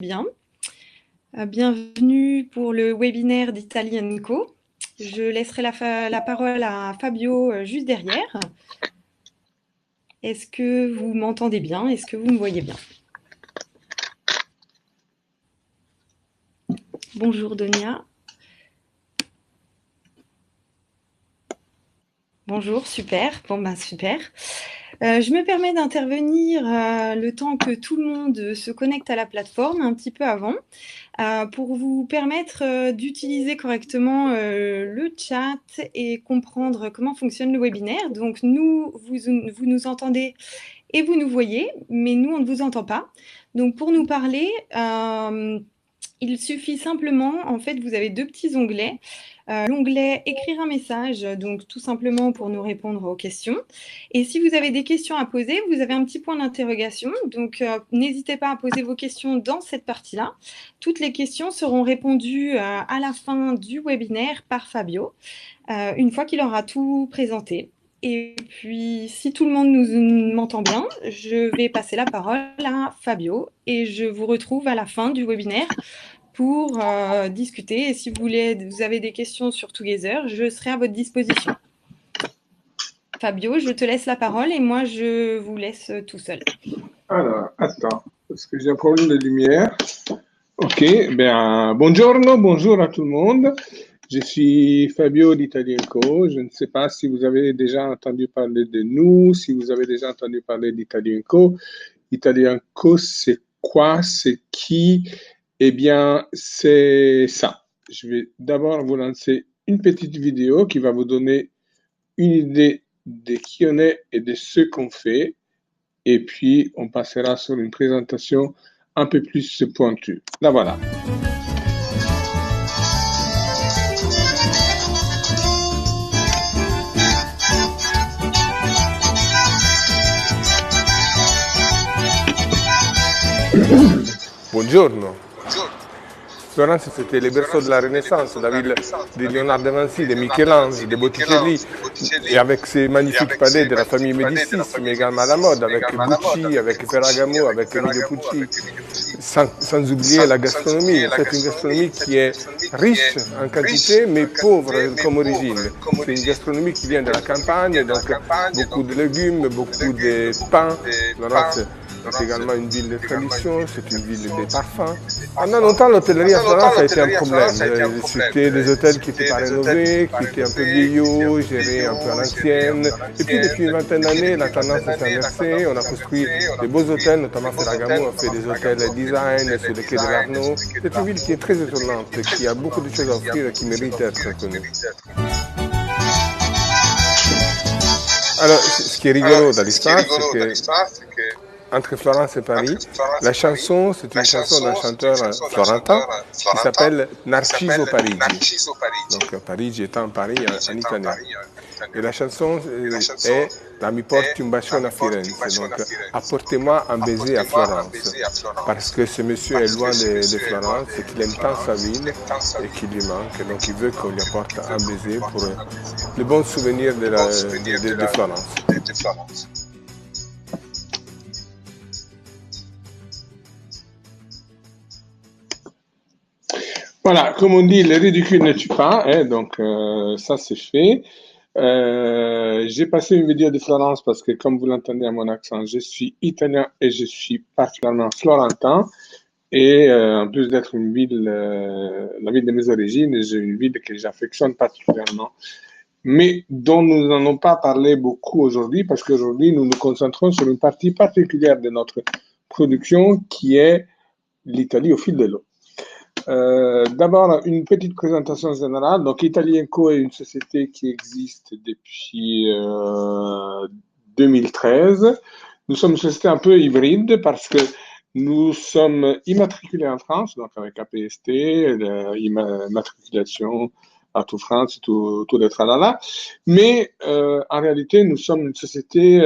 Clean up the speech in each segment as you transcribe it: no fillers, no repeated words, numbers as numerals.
Bien. Bienvenue pour le webinaire d'Italie & Co. Je laisserai la parole à Fabio juste derrière. Est-ce que vous m'entendez bien? Est-ce que vous me voyez bien? Bonjour Donia. Bonjour, super. Bon ben super. Je me permets d'intervenir le temps que tout le monde se connecte à la plateforme, un petit peu avant, pour vous permettre d'utiliser correctement le chat et comprendre comment fonctionne le webinaire. Donc vous nous entendez et vous nous voyez, mais nous, on ne vous entend pas. Donc pour nous parler, il suffit simplement, en fait, vous avez deux petits onglets. L'onglet « Écrire un message », donc tout simplement pour nous répondre aux questions. Et si vous avez des questions à poser, vous avez un petit point d'interrogation. Donc, n'hésitez pas à poser vos questions dans cette partie-là. Toutes les questions seront répondues à la fin du webinaire par Fabio, une fois qu'il aura tout présenté. Et puis, si tout le monde m'entend bien, je vais passer la parole à Fabio et je vous retrouve à la fin du webinaire pour discuter. Et si vous avez des questions sur Together, je serai à votre disposition. Fabio, je te laisse la parole et moi, je vous laisse tout seul. Alors, attends, parce que j'ai un problème de lumière. Ok, bien, bonjour à tout le monde. Je suis Fabio d'Italie & Co. Je ne sais pas si vous avez déjà entendu parler de nous, si vous avez déjà entendu parler d'Italie & Co. Italie & Co, c'est quoi? C'est qui? Eh bien, c'est ça. Je vais d'abord vous lancer une petite vidéo qui va vous donner une idée de qui on est et de ce qu'on fait. Et puis, on passera sur une présentation un peu plus pointue. La voilà. Buongiorno. Florence, c'était le berceau de la Renaissance, la ville de Léonard de Vinci, de Michel-Ange, de Botticelli, et avec ses magnifiques palais de la famille Médicis, mais également à la mode, avec Gucci, avec Ferragamo, avec Emilio Pucci, sans oublier la gastronomie. C'est une gastronomie qui est riche en quantité, mais pauvre comme origine. C'est une gastronomie qui vient de la campagne, donc beaucoup de légumes, beaucoup de pain. Florence, c'est également une ville de tradition, c'est une ville des parfums. Pendant longtemps, l'hôtellerie à Florence a été un problème. C'était des hôtels qui n'étaient pas rénovés, qui étaient un peu vieillots, gérés un peu à l'ancienne. Et puis, depuis une vingtaine d'années, la tendance s'est inversée. On a construit des beaux hôtels, notamment Ferragamo a fait des hôtels design sur le quai de l'Arnaud. C'est une ville qui est très étonnante, qui a beaucoup de choses à offrir et qui mérite d'être connue. Alors, ce qui est rigolo dans l'histoire, c'est que entre Florence et Paris, la chanson, c'est une chanson d'un chanteur florentin qui s'appelle Narciso Parigi. Donc Parigi étant Paris en italien. Et la chanson est La mi porti un bacione a Firenze, donc apportez-moi un baiser à Florence. Parce que ce monsieur est loin de Florence et qu'il aime tant sa ville et qu'il lui manque. Donc il veut qu'on lui apporte un baiser pour le bon souvenir de Florence. Voilà, comme on dit, le ridicule ne tue pas, hein, donc ça c'est fait. J'ai passé une vidéo de Florence parce que, comme vous l'entendez à mon accent, je suis italien et je suis particulièrement florentin. Et en plus d'être une ville, la ville de mes origines, j'ai une ville que j'affectionne particulièrement, mais dont nous n'en pas parlé beaucoup aujourd'hui parce qu'aujourd'hui, nous nous concentrons sur une partie particulière de notre production qui est l'Italie au fil de l'eau. D'abord, une petite présentation générale. Donc, Italie & Co est une société qui existe depuis 2013. Nous sommes une société un peu hybride parce que nous sommes immatriculés en France, donc avec APST, l'immatriculation à tout France, tout les tralala. Mais en réalité, nous sommes une société,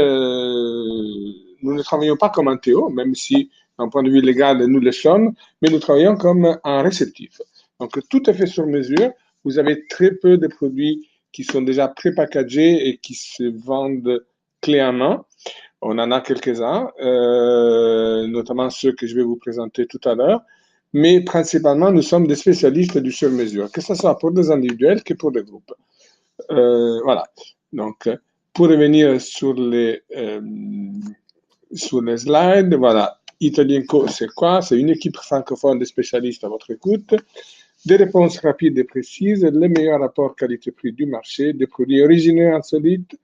nous ne travaillons pas comme un TO, même si d'un point de vue légal, nous le sommes, mais nous travaillons comme un réceptif. Donc, tout est fait sur mesure. Vous avez très peu de produits qui sont déjà pré-packagés et qui se vendent clé en main. On en a quelques-uns, notamment ceux que je vais vous présenter tout à l'heure. mais principalement, nous sommes des spécialistes du sur-mesure, que ce soit pour des individuels que pour des groupes. Voilà. Donc, pour revenir sur les slides, voilà. Italienco, c'est quoi? C'est une équipe francophone de spécialistes à votre écoute. Des réponses rapides et précises, les meilleurs rapports qualité-prix du marché, des produits originaux insolites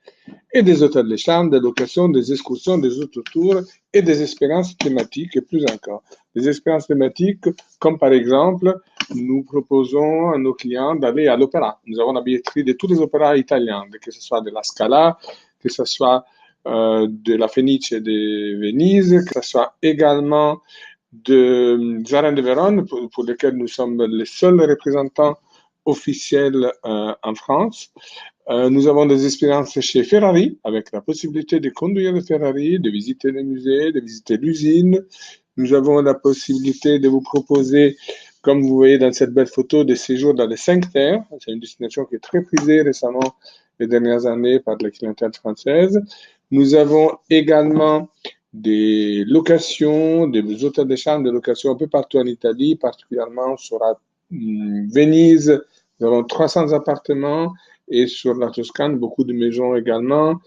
et des hôtels de charme, des locations, des excursions, des autotours et des expériences thématiques et plus encore. Des expériences thématiques comme par exemple, nous proposons à nos clients d'aller à l'opéra. Nous avons la billetterie de tous les opéras italiens, que ce soit de la Scala, que ce soit de la Fenice de Venise, que ce soit également de Zarène de Vérone, pour lesquels nous sommes les seuls représentants officiels en France. Nous avons des expériences chez Ferrari, avec la possibilité de conduire le Ferrari, de visiter les musées, de visiter l'usine. Nous avons la possibilité de vous proposer, comme vous voyez dans cette belle photo, des séjours dans les 5 terres. C'est une destination qui est très prisée récemment, les dernières années, par la clientèle française. Nous avons également des locations, des hôtels de charme, des locations un peu partout en Italie, particulièrement sur Venise. Nous avons 300 appartements et sur la Toscane, beaucoup de maisons également.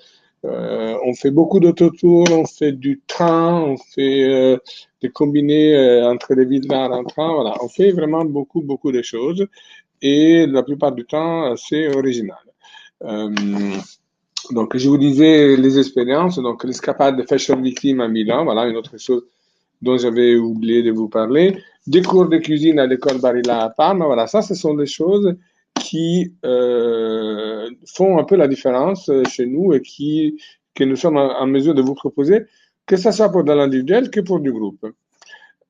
On fait beaucoup d'autotours, on fait du train, on fait des combinés entre les villas en train. Voilà, on fait vraiment beaucoup, beaucoup de choses et la plupart du temps, c'est original. Donc, je vous disais les expériences, donc l'escapade de Fashion Week Team à Milan, voilà une autre chose dont j'avais oublié de vous parler. Des cours de cuisine à l'école Barilla à Parme, voilà, ça, ce sont des choses qui font un peu la différence chez nous et que nous sommes en mesure de vous proposer, que ce soit pour de l'individuel que pour du groupe.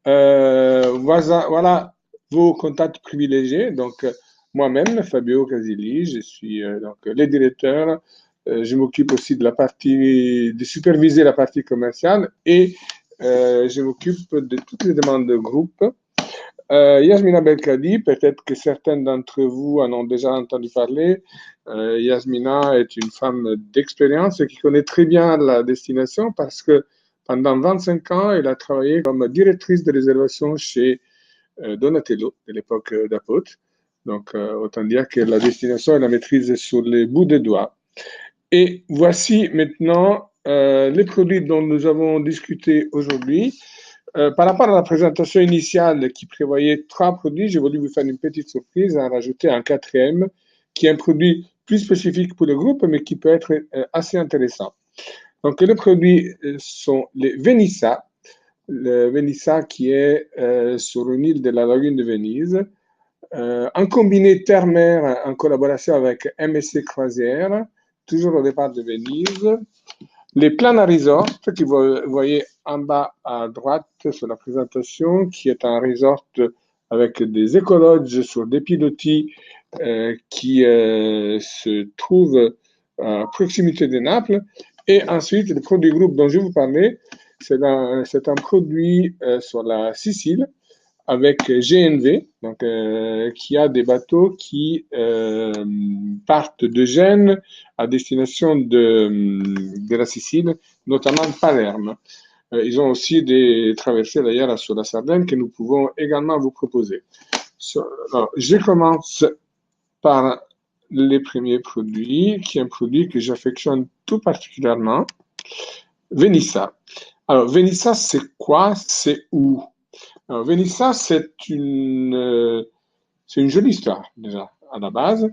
Voilà vos contacts privilégiés. Donc, moi-même, Fabio Casilli, je suis donc le directeur. Je m'occupe aussi de superviser la partie commerciale et je m'occupe de toutes les demandes de groupe. Yasmina Belkadi, peut-être que certains d'entre vous en ont déjà entendu parler. Yasmina est une femme d'expérience qui connaît très bien la destination parce que pendant 25 ans, elle a travaillé comme directrice de réservation chez Donatello, de l'époque d'Apôtre. Donc, autant dire que la destination, elle la maîtrise sur les bouts des doigts. Et voici maintenant les produits dont nous avons discuté aujourd'hui. Par rapport à la présentation initiale qui prévoyait 3 produits, j'ai voulu vous faire une petite surprise en rajouter un 4e, qui est un produit plus spécifique pour le groupe, mais qui peut être assez intéressant. Donc, les produits sont les Venissa. Le Venissa qui est sur une île de la lagune de Venise. Un combiné terre-mer en collaboration avec MSC Croisière, toujours au départ de Venise. Les Plana Resort, que vous voyez en bas à droite sur la présentation, qui est un resort avec des écologes sur des pilotis qui se trouvent à proximité de Naples. Et ensuite, le produit groupe dont je vous parlais, c'est un produit sur la Sicile, avec GNV, donc, qui a des bateaux qui partent de Gênes à destination de la Sicile, notamment Palerme. Ils ont aussi des traversées d'ailleurs sur la Sardaigne que nous pouvons également vous proposer. Alors, je commence par les premiers produits, qui est un produit que j'affectionne tout particulièrement, Venissa. Alors, Venissa, c'est quoi? C'est où? Alors, Venissa, c'est une jolie histoire, déjà, à la base.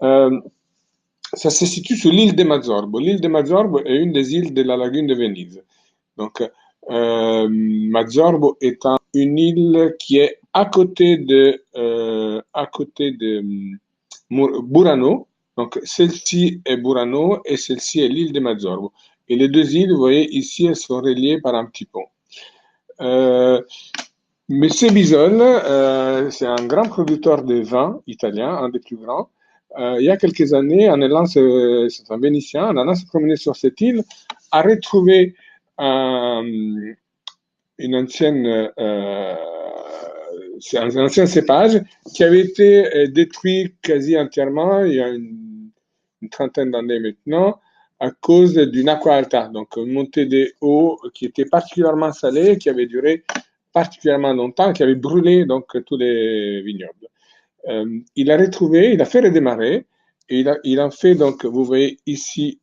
Ça se situe sur l'île de Mazzorbo. L'île de Mazzorbo est une des îles de la lagune de Venise. Donc, Mazzorbo étant une île qui est à côté de Burano. Donc, celle-ci est Burano et celle-ci est l'île de Mazzorbo. Et les deux îles, vous voyez, ici, elles sont reliées par un petit pont. Monsieur Bisol, c'est un grand producteur de vin italien, un des plus grands. Il y a quelques années, c'est un Vénitien, en allant se promener sur cette île, a retrouvé un ancien cépage qui avait été détruit quasi entièrement il y a une trentaine d'années maintenant, à cause d'une acqua alta, donc une montée des eaux qui était particulièrement salée et qui avait duré particulièrement longtemps, qui avait brûlé donc tous les vignobles. Il a retrouvé, il a fait redémarrer, et il a fait donc, vous voyez ici,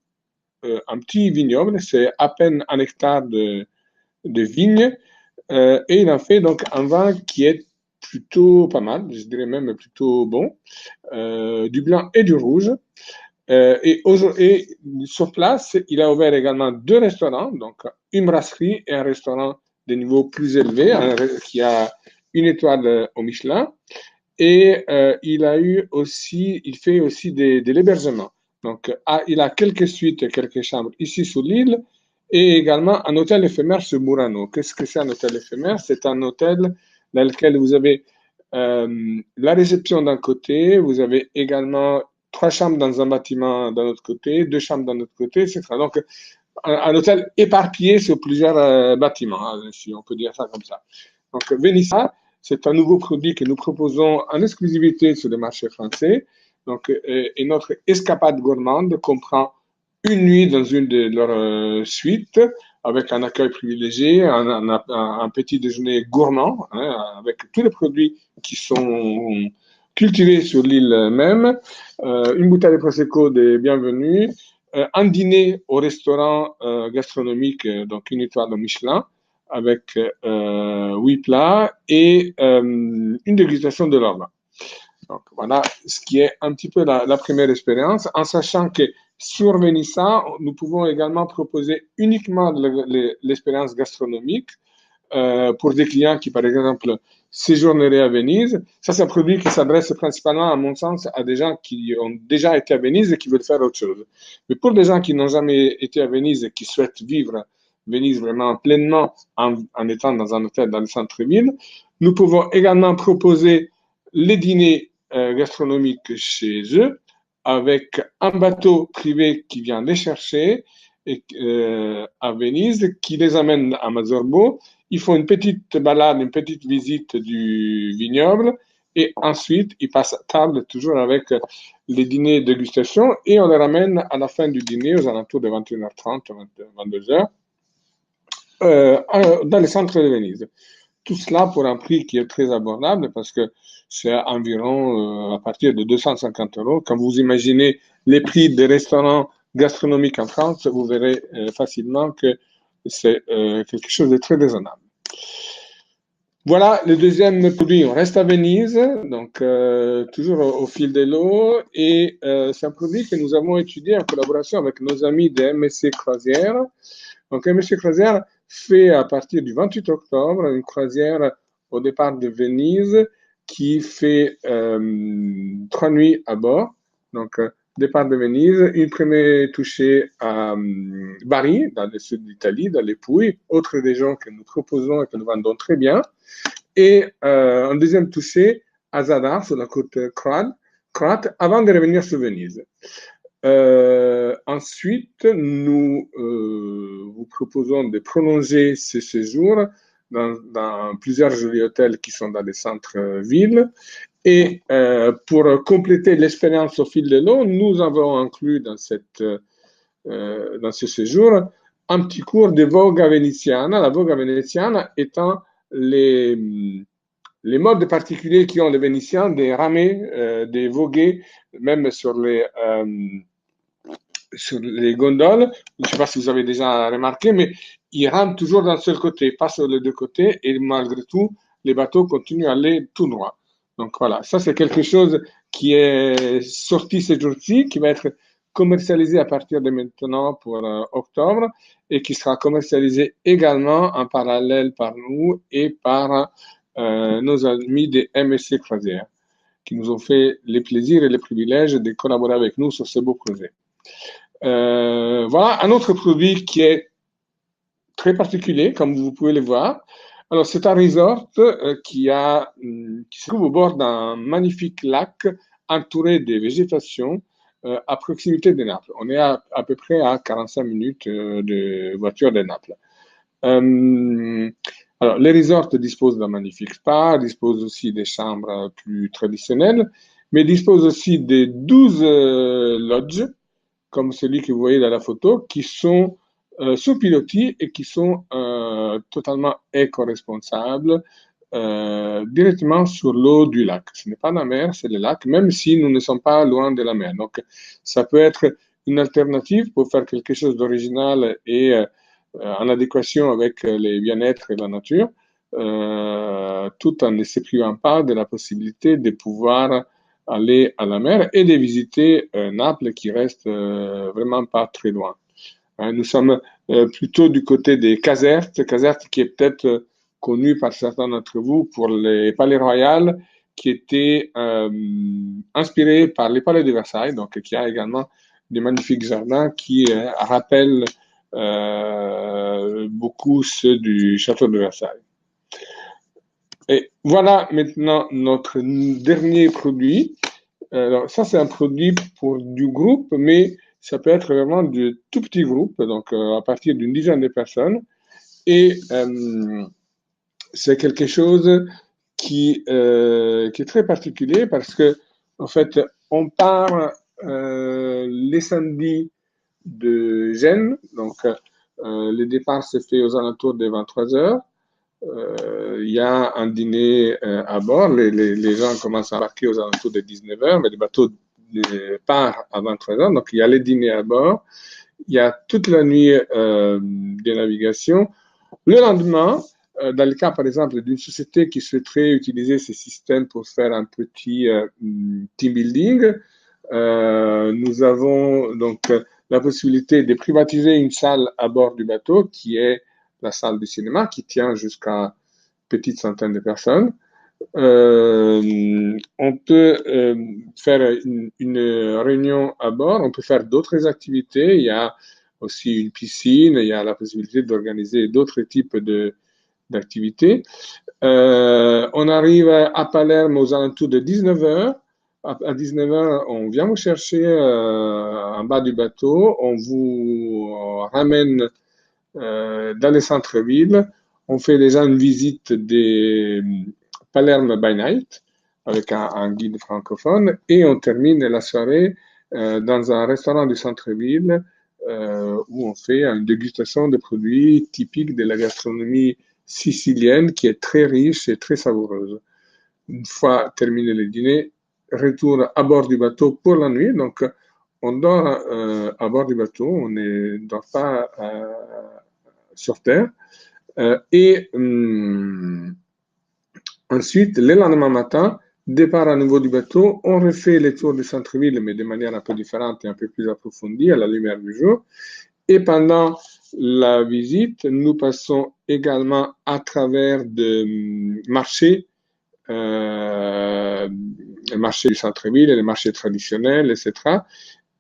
un petit vignoble, c'est à peine un hectare de vignes, et il a fait donc un vin qui est plutôt pas mal, je dirais même plutôt bon, du blanc et du rouge. Et sur place, il a ouvert également 2 restaurants, donc une brasserie et un restaurant de niveau plus élevé, qui a une étoile au Michelin. Et il fait aussi de l'hébergement. Donc, il a quelques suites, quelques chambres ici sur l'île, et également un hôtel éphémère sur Murano. Qu'est-ce que c'est un hôtel éphémère? C'est un hôtel dans lequel vous avez la réception d'un côté, vous avez également 3 chambres dans un bâtiment d'un autre côté, 2 chambres d'un autre côté, etc. Donc, un hôtel éparpillé sur plusieurs bâtiments, hein, si on peut dire ça comme ça. Donc, Venissa, c'est un nouveau produit que nous proposons en exclusivité sur le marché français. Donc, et notre escapade gourmande comprend une nuit dans une de leurs suites, avec un accueil privilégié, un petit déjeuner gourmand, hein, avec tous les produits qui sont cultivés sur l'île même, une bouteille de Prosecco de bienvenue, un dîner au restaurant gastronomique, donc une étoile au Michelin, avec 8 plats et une dégustation de leur vin. Donc voilà ce qui est un petit peu la première expérience, en sachant que sur Venissa, nous pouvons également proposer uniquement l'expérience gastronomique pour des clients qui, par exemple, séjourneraient à Venise. Ça, c'est un produit qui s'adresse principalement, à mon sens, à des gens qui ont déjà été à Venise et qui veulent faire autre chose. Mais pour des gens qui n'ont jamais été à Venise et qui souhaitent vivre Venise vraiment pleinement en étant dans un hôtel dans le centre-ville, nous pouvons également proposer les dîners gastronomiques chez eux, avec un bateau privé qui vient les chercher à Venise, qui les amène à Mazorbo. Ils font une petite balade, une petite visite du vignoble, et ensuite ils passent à table toujours avec les dîners dégustation, et on les ramène à la fin du dîner, aux alentours de 21h30, 22h, dans le centre de Venise. Tout cela pour un prix qui est très abordable, parce que c'est environ à partir de 250 €. Quand vous imaginez les prix des restaurants gastronomiques en France, vous verrez facilement que c'est quelque chose de très raisonnable. Voilà le deuxième produit. On reste à Venise, donc toujours au fil de l'eau, et c'est un produit que nous avons étudié en collaboration avec nos amis de MSC Croisière. Donc MSC Croisière fait à partir du 28 octobre une croisière au départ de Venise qui fait 3 nuits à bord. Donc départ de Venise, une première touchée à Bari, dans le sud d'Italie, dans les Pouilles, autre région que nous proposons et que nous vendons très bien, et un deuxième touchée à Zadar, sur la côte croate, avant de revenir sur Venise. Ensuite, nous vous proposons de prolonger ce séjour dans plusieurs jolis hôtels qui sont dans les centres-villes. Et pour compléter l'expérience au fil de l'eau, nous avons inclus dans ce séjour un petit cours de voga veneziana. La voga veneziana étant les modes particuliers qui ont les Vénitiens de ramer, de voguer, même sur les gondoles. Je ne sais pas si vous avez déjà remarqué, mais ils rament toujours d'un seul côté, pas sur les deux côtés, et malgré tout, les bateaux continuent à aller tout droit. Donc voilà, ça c'est quelque chose qui est sorti ces jours-ci, qui va être commercialisé à partir de maintenant pour octobre, et qui sera commercialisé également en parallèle par nous et par nos amis de MSC Croisière, qui nous ont fait les plaisirs et les privilèges de collaborer avec nous sur ce beau projet. Voilà un autre produit qui est très particulier, comme vous pouvez le voir. Alors, c'est un resort qui se trouve au bord d'un magnifique lac entouré de végétation à proximité de Naples. On est à peu près à 45 minutes de voiture de Naples. Alors, les resorts disposent d'un magnifique spa, disposent aussi des chambres plus traditionnelles, mais disposent aussi de 12 lodges, comme celui que vous voyez dans la photo, qui sont sous pilotis et qui sont totalement éco-responsables directement sur l'eau du lac. Ce n'est pas la mer, c'est le lac, même si nous ne sommes pas loin de la mer. Donc, ça peut être une alternative pour faire quelque chose d'original et en adéquation avec les bien-être et la nature, tout en ne se privant pas de la possibilité de pouvoir aller à la mer et de visiter Naples qui reste vraiment pas très loin. Nous sommes plutôt du côté des Casertes, Casertes qui est peut-être connu par certains d'entre vous pour les palais royaux qui étaient inspirés par les palais de Versailles, donc qui a également des magnifiques jardins qui rappellent beaucoup ceux du château de Versailles. Et voilà maintenant notre dernier produit. Alors, ça, c'est un produit pour du groupe, mais ça peut être vraiment de tout petits groupes, donc à partir d'une dizaine de personnes. Et c'est quelque chose qui est très particulier parce que, en fait, on part les samedis de Gênes, donc le départ se fait aux alentours des 23 heures. Il y a un dîner à bord, les gens commencent à embarquer aux alentours de 19 heures, mais le bateau part à 23 heures, donc il y a les dîners à bord, il y a toute la nuit de navigation. Le lendemain, dans le cas par exemple d'une société qui souhaiterait utiliser ce système pour faire un petit team building, nous avons donc la possibilité de privatiser une salle à bord du bateau qui est la salle du cinéma qui tient jusqu'à une petite centaine de personnes. On peut faire une réunion à bord, on peut faire d'autres activités, il y a aussi une piscine, il y a la possibilité d'organiser d'autres types d'activités. On arrive à Palerme aux alentours de 19h. À 19h, on vient vous chercher en bas du bateau, on vous ramène dans les centres-villes. On fait déjà une visite des Palerme by Night avec un guide francophone et on termine la soirée dans un restaurant du centre-ville où on fait une dégustation de produits typiques de la gastronomie sicilienne qui est très riche et très savoureuse. Une fois terminé le dîner, retour à bord du bateau pour la nuit. Donc, on dort à bord du bateau, on ne dort pas sur terre. Et ensuite, le lendemain matin, départ à nouveau du bateau, on refait les tours du centre-ville, mais de manière un peu différente et un peu plus approfondie à la lumière du jour. Et pendant la visite, nous passons également à travers des marchés, les marchés du centre-ville, les marchés traditionnels, etc.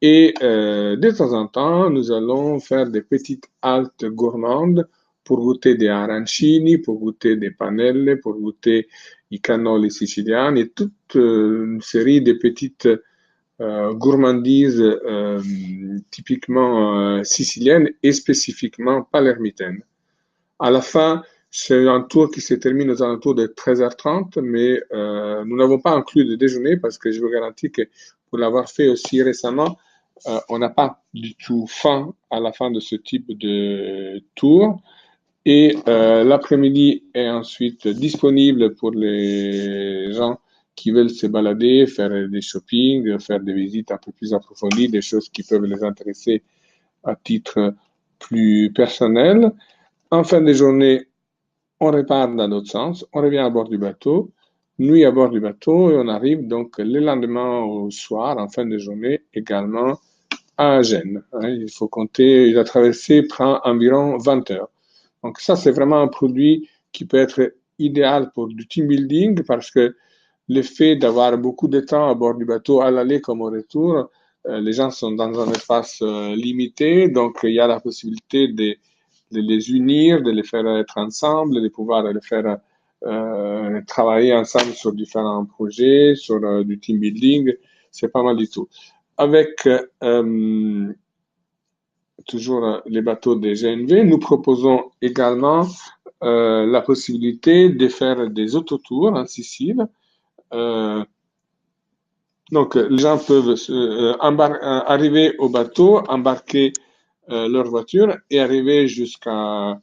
Et de temps en temps, nous allons faire des petites haltes gourmandes pour goûter des arancini, pour goûter des panelle, pour goûter i cannoli siciliani et toute une série de petites gourmandises typiquement siciliennes et spécifiquement palermitaines. À la fin, c'est un tour qui se termine aux alentours de 13h30, mais nous n'avons pas inclus de déjeuner parce que je vous garantis que pour l'avoir fait aussi récemment, on n'a pas du tout faim à la fin de ce type de tour. Et l'après-midi est ensuite disponible pour les gens qui veulent se balader, faire des shopping, faire des visites un peu plus approfondies, des choses qui peuvent les intéresser à titre plus personnel. En fin de journée, on repart dans l'autre sens, on revient à bord du bateau, nuit à bord du bateau, et on arrive donc le lendemain au soir, en fin de journée, également à Gênes. Il faut compter, la traversée prend environ 20 heures. Donc ça, c'est vraiment un produit qui peut être idéal pour du team building parce que le fait d'avoir beaucoup de temps à bord du bateau, à l'aller comme au retour, les gens sont dans un espace limité, donc il y a la possibilité de les unir, de les faire être ensemble, de pouvoir les faire travailler ensemble sur différents projets, sur du team building. C'est pas mal du tout. Avec toujours les bateaux des GNV, nous proposons également la possibilité de faire des autotours en Sicile. Donc, les gens peuvent arriver au bateau, embarquer leur voiture et arriver jusqu'à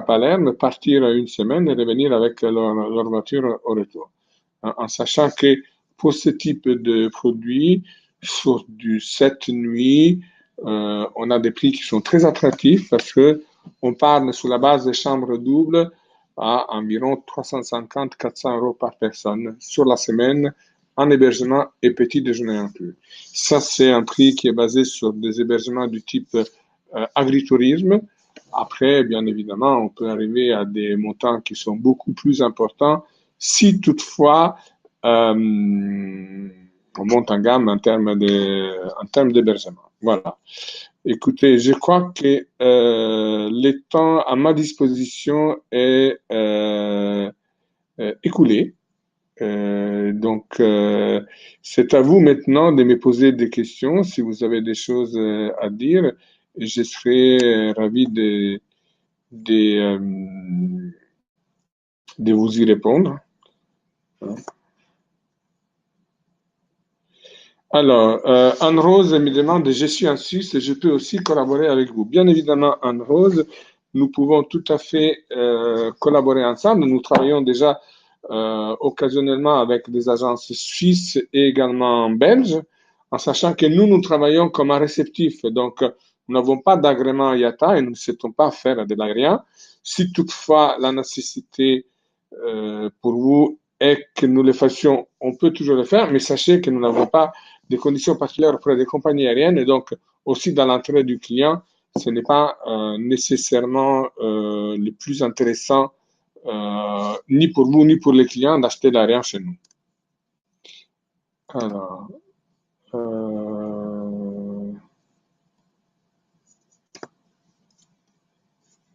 Palerme, partir une semaine et revenir avec leur voiture au retour. En sachant que pour ce type de produit, sur du 7 nuits, on a des prix qui sont très attractifs parce que on parle sur la base des chambres doubles à environ 350-400 euros par personne sur la semaine en hébergement et petit déjeuner inclus. Ça, c'est un prix qui est basé sur des hébergements du type agritourisme. Après, bien évidemment, on peut arriver à des montants qui sont beaucoup plus importants si toutefois on monte en gamme en termes d'hébergement. Voilà. Écoutez, je crois que le temps à ma disposition est écoulé. Donc, c'est à vous maintenant de me poser des questions. Si vous avez des choses à dire, je serai ravi de vous y répondre. Alors, Anne-Rose me demande, je suis en Suisse et je peux aussi collaborer avec vous. Bien évidemment, Anne-Rose, nous pouvons tout à fait collaborer ensemble. Nous travaillons déjà occasionnellement avec des agences suisses et également belges, en sachant que nous travaillons comme un réceptif. Donc, nous n'avons pas d'agrément IATA et nous ne souhaitons pas faire de l'aérien. Si toutefois la nécessité pour vous est que nous le fassions, on peut toujours le faire, mais sachez que nous n'avons pas des conditions particulières auprès des compagnies aériennes et donc aussi dans l'entrée du client, ce n'est pas nécessairement le plus intéressant ni pour vous ni pour les clients d'acheter l'aérien chez nous. Alors,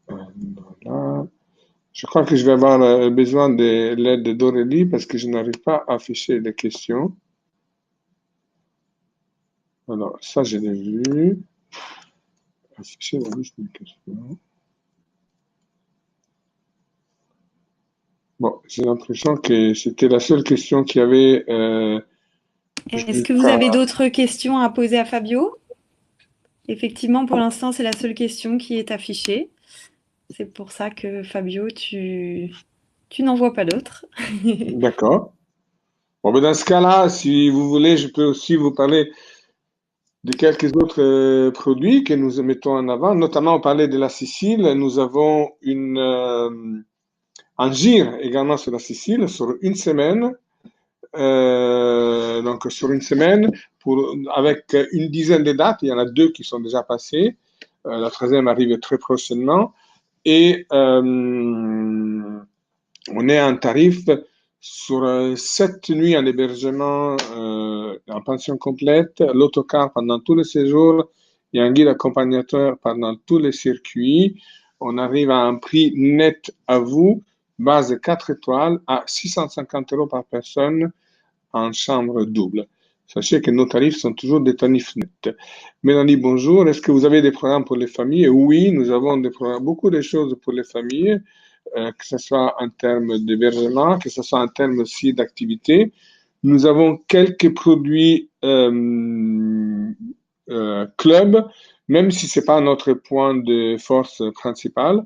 voilà. Je crois que je vais avoir besoin de l'aide d'Aurélie parce que je n'arrive pas à afficher les questions. Alors, ça, je l'ai vu. Afficher la liste des questions. Bon, j'ai l'impression que c'était la seule question qu'il y avait. Est-ce que vous avez d'autres questions à poser à Fabio? Effectivement, pour l'instant, c'est la seule question qui est affichée. C'est pour ça que Fabio, tu n'en vois pas d'autres. D'accord. Bon, ben dans ce cas-là, si vous voulez, je peux aussi vous parler de quelques autres produits que nous mettons en avant. Notamment, on parlait de la Sicile. Nous avons un gire également sur la Sicile sur une semaine. Donc sur une semaine, avec une dizaine de dates. Il y en a 2 qui sont déjà passées. La 3e arrive très prochainement. Et on est à un tarif sur 7 nuits en hébergement en pension complète, l'autocar pendant tout le séjour et un guide accompagnateur pendant tous les circuits. On arrive à un prix net à vous, base 4 étoiles, à 650 euros par personne en chambre double. Sachez que nos tarifs sont toujours des tarifs nets. Mélanie, bonjour. Est-ce que vous avez des programmes pour les familles? Oui, nous avons des programmes, beaucoup de choses pour les familles, que ce soit en termes d'hébergement, que ce soit en termes aussi d'activité. Nous avons quelques produits club, même si ce n'est pas notre point de force principal,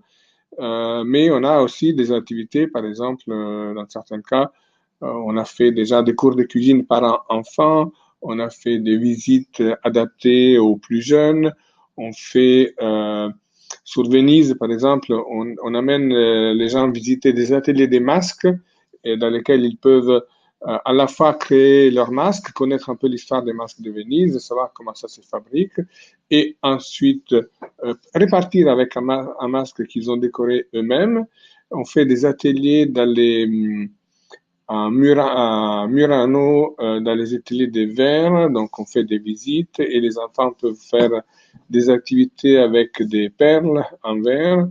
mais on a aussi des activités, par exemple, dans certains cas, on a fait déjà des cours de cuisine par enfant, on a fait des visites adaptées aux plus jeunes, on fait sur Venise, par exemple, on amène les gens visiter des ateliers des masques dans lesquels ils peuvent à la fois créer leurs masques, connaître un peu l'histoire des masques de Venise, savoir comment ça se fabrique, et ensuite répartir avec un masque qu'ils ont décoré eux-mêmes. On fait des ateliers dans à Murano, dans les ateliers de verre, donc on fait des visites et les enfants peuvent faire des activités avec des perles en verre.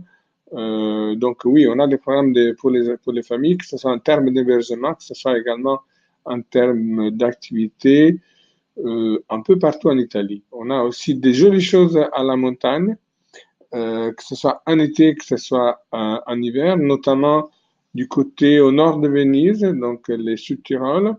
Donc oui, on a des programmes pour les familles, que ce soit en termes d'hébergement, que ce soit également en termes d'activités, un peu partout en Italie. On a aussi des jolies choses à la montagne, que ce soit en été, que ce soit en hiver, notamment du côté au nord de Venise, donc les Sud-Tyrol.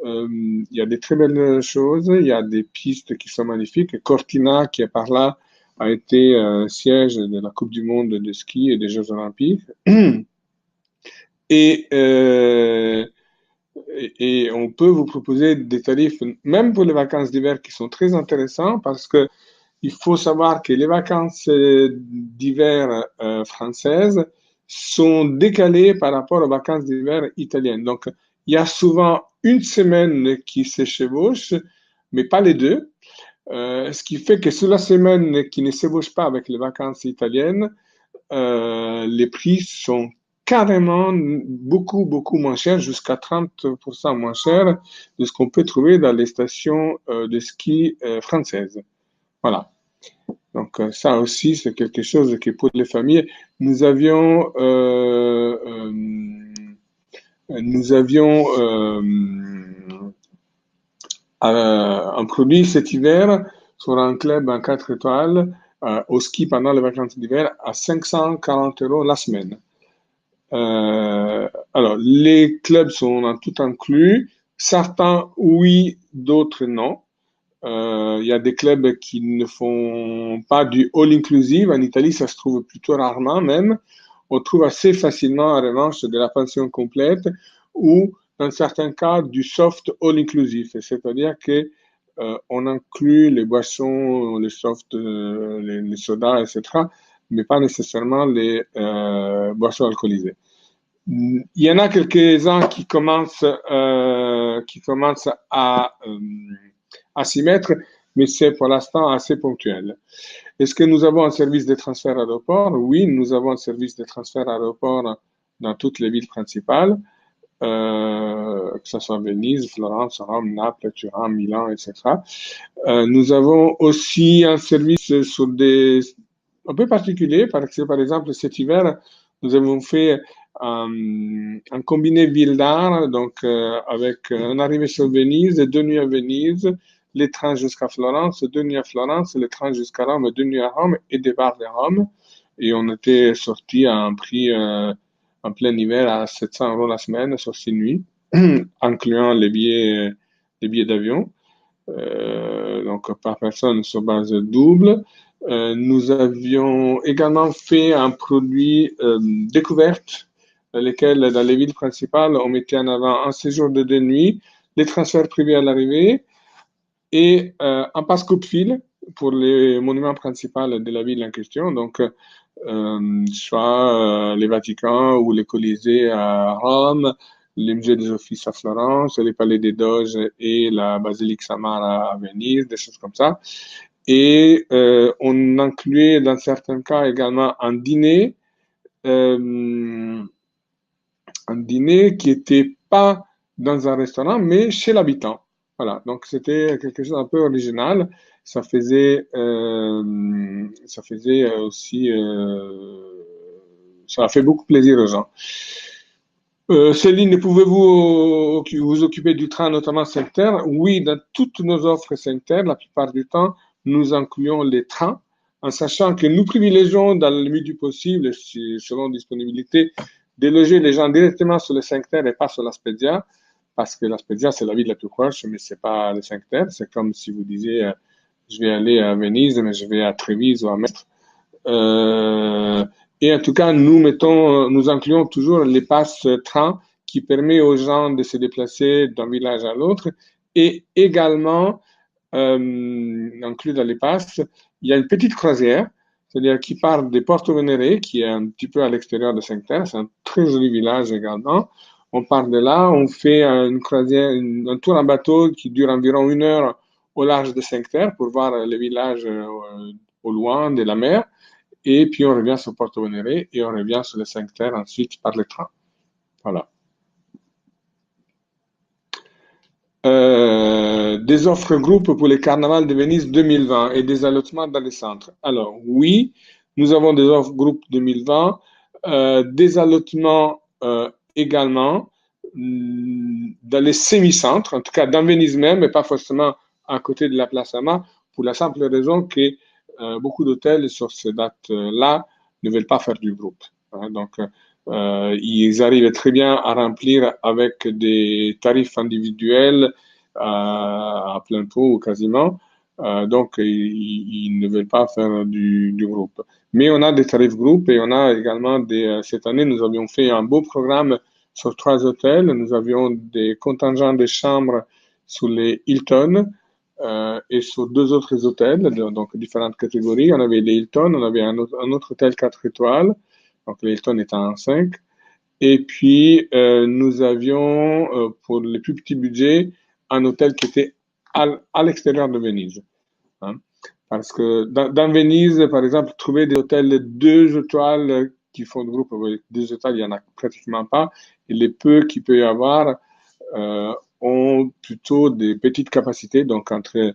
Il y a des très belles choses, il y a des pistes qui sont magnifiques. Cortina qui est par là a été siège de la Coupe du monde de ski et des Jeux olympiques. Et, euh, et on peut vous proposer des tarifs, même pour les vacances d'hiver, qui sont très intéressants parce que il faut savoir que les vacances d'hiver françaises sont décalées par rapport aux vacances d'hiver italiennes. Donc, il y a souvent une semaine qui se chevauche, mais pas les deux. Ce qui fait que sur la semaine qui ne s'ébauche pas avec les vacances italiennes, les prix sont carrément beaucoup moins chers, jusqu'à 30% moins chers de ce qu'on peut trouver dans les stations de ski françaises. Voilà. Donc ça aussi, c'est quelque chose qui pour les familles, nous avions un produit cet hiver sur un club en 4 étoiles au ski pendant les vacances d'hiver à 540 € la semaine. Alors, les clubs sont en tout inclus. Certains, oui, d'autres, non. Il y a des clubs qui ne font pas du all-inclusive. En Italie, ça se trouve plutôt rarement même. On trouve assez facilement, en revanche, de la pension complète ou, dans certains cas, du soft all-inclusive. C'est-à-dire que on inclut les boissons, les soft, les sodas, etc., mais pas nécessairement les boissons alcoolisées. Il y en a quelques-uns qui commencent à s'y mettre, mais c'est pour l'instant assez ponctuel. Est-ce que nous avons un service de transfert aéroport? Oui, nous avons un service de transfert aéroport dans toutes les villes principales, que ce soit Venise, Florence, Rome, Naples, Turin, Milan, etc. Nous avons aussi un service sur des un peu particulier, parce que par exemple cet hiver, nous avons fait un combiné ville d'art, donc avec une arrivée sur Venise, 2 nuits à Venise, les trains jusqu'à Florence, 2 nuits à Florence, les trains jusqu'à Rome, 2 nuits à Rome et des bars de Rome. Et on était sorti à un prix en plein hiver à 700 € la semaine sur 6 nuits, incluant les billets d'avion. Donc par personne sur base double. Nous avions également fait un produit découverte, dans lequel, dans les villes principales, on mettait en avant un séjour de 2 nuits, les transferts privés à l'arrivée et un passe coup de fil pour les monuments principaux de la ville en question. Donc, soit les Vaticans ou les Colisées à Rome, les musées des Offices à Florence, les palais des Doges et la basilique Samara à Venise, des choses comme ça. Et on incluait dans certains cas également un dîner qui n'était pas dans un restaurant, mais chez l'habitant. Voilà, donc c'était quelque chose d'un peu original. Ça faisait aussi, ça a fait beaucoup plaisir aux gens. Céline, pouvez-vous vous occuper du train, notamment 5 terres? Oui, dans toutes nos offres 5 terres, la plupart du temps, nous incluons les trains, en sachant que nous privilégions, dans le limite du possible, selon disponibilité, de loger les gens directement sur les 5 terres et pas sur la Spezia, parce que la Spezia, c'est la ville la plus proche, mais c'est pas les 5 terres. C'est comme si vous disiez, je vais aller à Venise, mais je vais à Trévise ou à Mestre. Et en tout cas, nous incluons toujours les passes train qui permet aux gens de se déplacer d'un village à l'autre. Et également, inclus dans les passes, il y a une petite croisière, c'est-à-dire qui part de Porto Venere, qui est un petit peu à l'extérieur de Cinque-Terre. C'est un très joli village également. On part de là, on fait une croisière, un tour en bateau qui dure environ 1 heure au large de Cinque-Terre pour voir les villages au loin de la mer. Et puis on revient sur Porto Venere et on revient sur les 5 terres ensuite par le train. Voilà. Des offres groupes pour les carnavals de Venise 2020 et des allotements dans les centres. Alors oui, nous avons des offres groupes 2020, des allotements également dans les semi-centres, en tout cas dans Venise même, mais pas forcément à côté de la Place Ama, pour la simple raison que beaucoup d'hôtels sur ces dates-là ne veulent pas faire du groupe. Hein, donc, ils arrivent très bien à remplir avec des tarifs individuels à plein pot ou quasiment. Donc, ils ne veulent pas faire du groupe. Mais on a des tarifs groupes et on a également cette année, nous avions fait un beau programme sur 3 hôtels. Nous avions des contingents de chambres sur les Hilton et sur 2 autres hôtels, donc différentes catégories. On avait les Hilton, on avait un autre hôtel 4 étoiles, donc les Hilton étant en 5. Et puis, nous avions, pour les plus petits budgets, un hôtel qui était à l'extérieur de Venise. Hein. Parce que dans Venise, par exemple, trouver des hôtels 2 étoiles qui font de groupe avec 2 étoiles, il n'y en a pratiquement pas. Et les peu qu'il peut y avoir ont plutôt des petites capacités, donc entre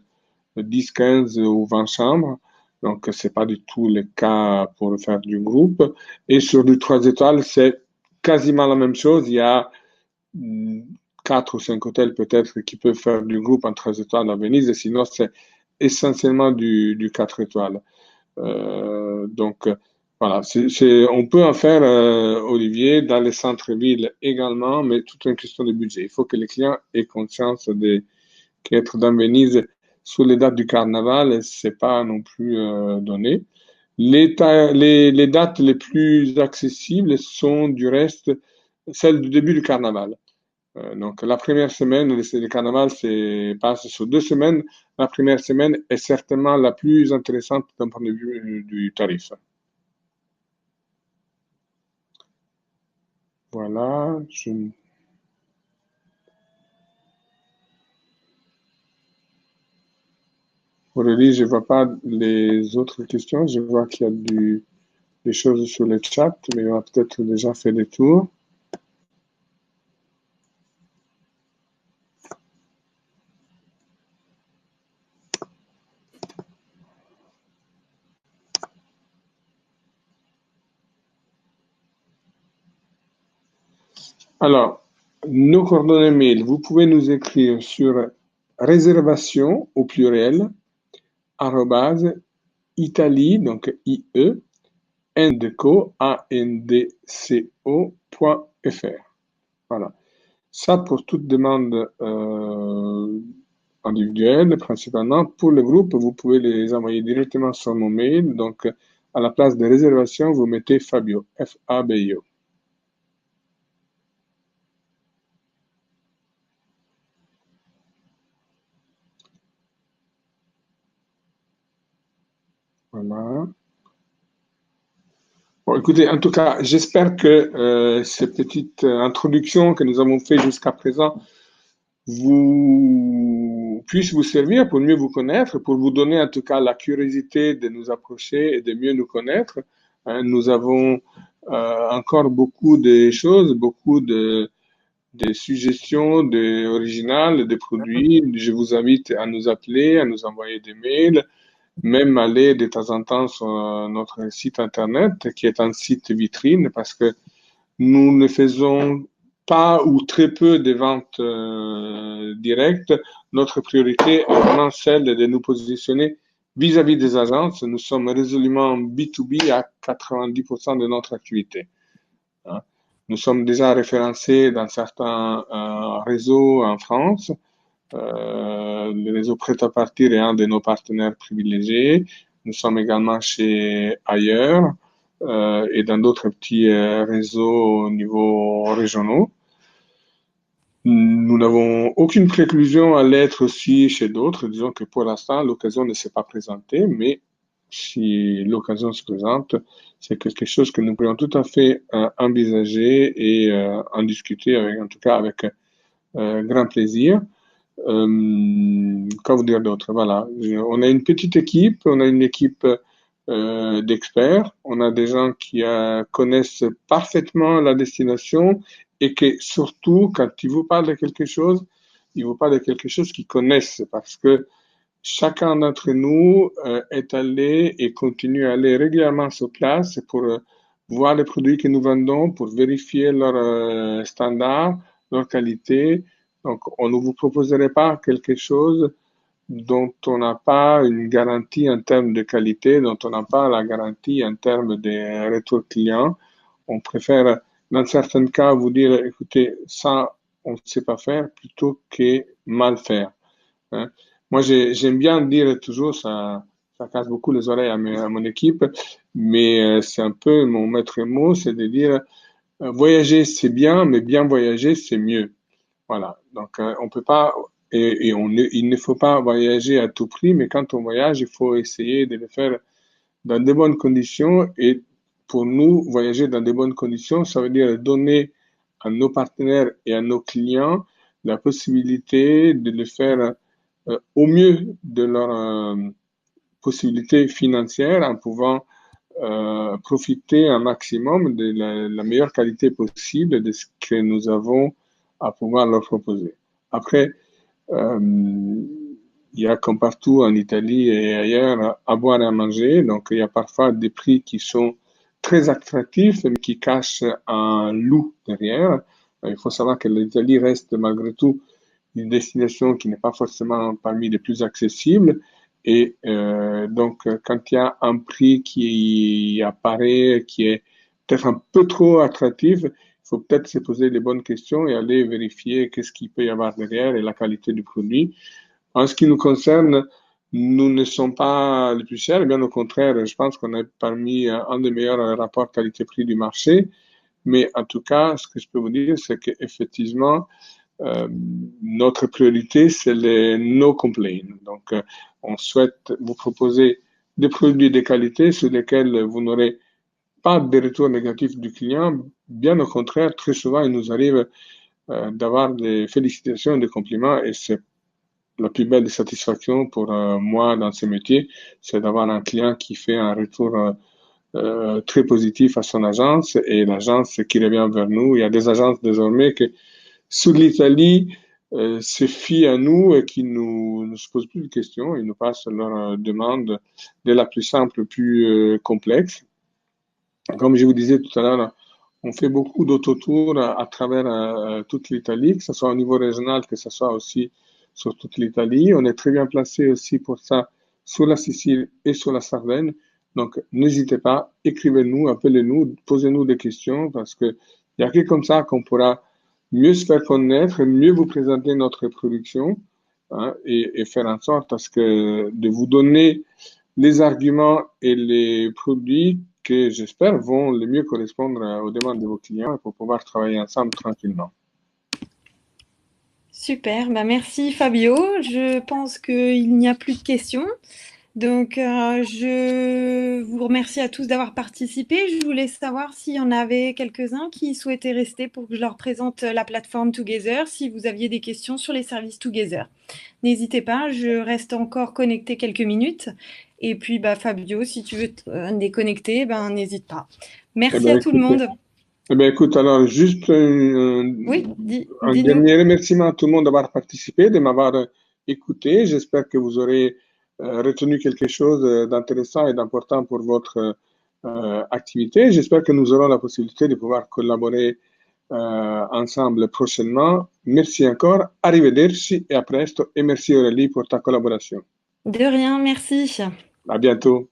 10, 15 ou 20 chambres. Donc, c'est pas du tout le cas pour faire du groupe. Et sur du 3 étoiles, c'est quasiment la même chose. Il y a 4 ou 5 hôtels peut-être qui peuvent faire du groupe en 3 étoiles à Venise. Et sinon, c'est essentiellement du 4 étoiles. Donc, voilà, on peut en faire, Olivier, dans les centres-villes également, mais toute une question de budget. Il faut que les clients aient conscience qu'être dans Venise sous les dates du carnaval, c'est pas non plus donné. Les dates les plus accessibles sont du reste celles du début du carnaval. Donc la première semaine, le carnaval passe sur 2 semaines. La première semaine est certainement la plus intéressante d'un point de vue du tarif. Voilà. Aurélie, je ne vois pas les autres questions. Je vois qu'il y a des choses sur le chat, mais on a peut-être déjà fait des tours. Alors, nos coordonnées mail, vous pouvez nous écrire sur réservation au pluriel, arrobase, Italie, donc IE, andco.fr. Voilà. Ça pour toute demande individuelle, principalement. Pour le groupe, vous pouvez les envoyer directement sur mon mail. Donc, à la place de réservation, vous mettez Fabio, Fabio. Voilà. Bon, écoutez, en tout cas, j'espère que ces petites introductions que nous avons faites jusqu'à présent puissent vous servir pour mieux vous connaître, pour vous donner en tout cas la curiosité de nous approcher et de mieux nous connaître. Nous avons encore beaucoup de choses, beaucoup de suggestions originales, de produits. Je vous invite à nous appeler, à nous envoyer des mails, même aller de temps en temps sur notre site internet, qui est un site vitrine, parce que nous ne faisons pas ou très peu de ventes directes. Notre priorité est vraiment celle de nous positionner vis-à-vis des agences. Nous sommes résolument B2B à 90% de notre activité. Hein. Nous sommes déjà référencés dans certains réseaux en France. Le réseau Prêt-à-Partir est un de nos partenaires privilégiés. Nous sommes également chez Ailleurs et dans d'autres petits réseaux au niveau régionaux. Nous n'avons aucune préclusion à l'être aussi chez d'autres. Disons que pour l'instant, l'occasion ne s'est pas présentée, mais si l'occasion se présente, c'est quelque chose que nous pourrions tout à fait envisager et en discuter, en tout cas avec grand plaisir. Quoi vous dire d'autre? Voilà. On a une petite équipe, on a une équipe d'experts, on a des gens qui connaissent parfaitement la destination et que surtout, quand ils vous parlent de quelque chose, ils vous parlent de quelque chose qu'ils connaissent parce que chacun d'entre nous est allé et continue à aller régulièrement sur place pour voir les produits que nous vendons, pour vérifier leurs standards, leur qualité. Donc, on ne vous proposerait pas quelque chose dont on n'a pas une garantie en termes de qualité, dont on n'a pas la garantie en termes de retour client. On préfère, dans certains cas, vous dire, écoutez, ça, on ne sait pas faire plutôt que mal faire. Hein. Moi, j'aime bien dire toujours, ça casse beaucoup les oreilles à mon équipe, mais c'est un peu mon maître mot, c'est de dire voyager, c'est bien, mais bien voyager, c'est mieux. Voilà. Donc, on peut pas, il ne faut pas voyager à tout prix, mais quand on voyage, il faut essayer de le faire dans de bonnes conditions. Et pour nous, voyager dans de bonnes conditions, ça veut dire donner à nos partenaires et à nos clients la possibilité de le faire au mieux de leurs possibilités financières en pouvant profiter un maximum de la meilleure qualité possible de ce que nous avons à pouvoir leur proposer. Après, il y a comme partout en Italie et ailleurs à boire et à manger, donc il y a parfois des prix qui sont très attractifs mais qui cachent un loup derrière. Il faut savoir que l'Italie reste malgré tout une destination qui n'est pas forcément parmi les plus accessibles. Et donc, quand il y a un prix qui apparaît, qui est peut-être un peu trop attractif, il faut peut-être se poser les bonnes questions et aller vérifier qu'est-ce qu'il peut y avoir derrière et la qualité du produit. En ce qui nous concerne, nous ne sommes pas les plus chers, bien au contraire, je pense qu'on est parmi un des meilleurs rapports qualité-prix du marché. Mais en tout cas, ce que je peux vous dire, c'est qu'effectivement, notre priorité, c'est les no complaints. Donc, on souhaite vous proposer des produits de qualité sur lesquels vous n'aurez pas de retour négatif du client. Bien au contraire, très souvent, il nous arrive d'avoir des félicitations, des compliments, et c'est la plus belle satisfaction pour moi dans ce métier, c'est d'avoir un client qui fait un retour très positif à son agence et l'agence qui revient vers nous. Il y a des agences désormais que sur l'Italie se fient à nous et qui ne se posent plus de questions. Ils nous passent leurs demandes de la plus simple au plus complexe. Comme je vous disais tout à l'heure, on fait beaucoup d'autotours à travers toute l'Italie, que ce soit au niveau régional, que ce soit aussi sur toute l'Italie. On est très bien placé aussi pour ça sur la Sicile et sur la Sardaigne. Donc, n'hésitez pas, écrivez-nous, appelez-nous, posez-nous des questions parce que il n'y a que comme ça qu'on pourra mieux se faire connaître, mieux vous présenter notre production hein, et faire en sorte à ce que de vous donner les arguments et les produits que j'espère vont le mieux correspondre aux demandes de vos clients pour pouvoir travailler ensemble tranquillement. Super, bah merci Fabio. Je pense qu'il n'y a plus de questions. Donc, je vous remercie à tous d'avoir participé. Je voulais savoir s'il y en avait quelques-uns qui souhaitaient rester pour que je leur présente la plateforme Together, si vous aviez des questions sur les services Together. N'hésitez pas, je reste encore connectée quelques minutes. Et puis, bah, Fabio, si tu veux te déconnecter, ben, n'hésite pas. Eh Merci ben, à tout le monde. écoute, alors juste Oui, un dis-nous. dernier remerciement à tout le monde d'avoir participé, de m'avoir écouté. J'espère que vous aurez retenu quelque chose d'intéressant et d'important pour votre activité. J'espère que nous aurons la possibilité de pouvoir collaborer ensemble prochainement. Merci encore, arrivederci et à presto et merci Aurélie pour ta collaboration. De rien, merci. À bientôt.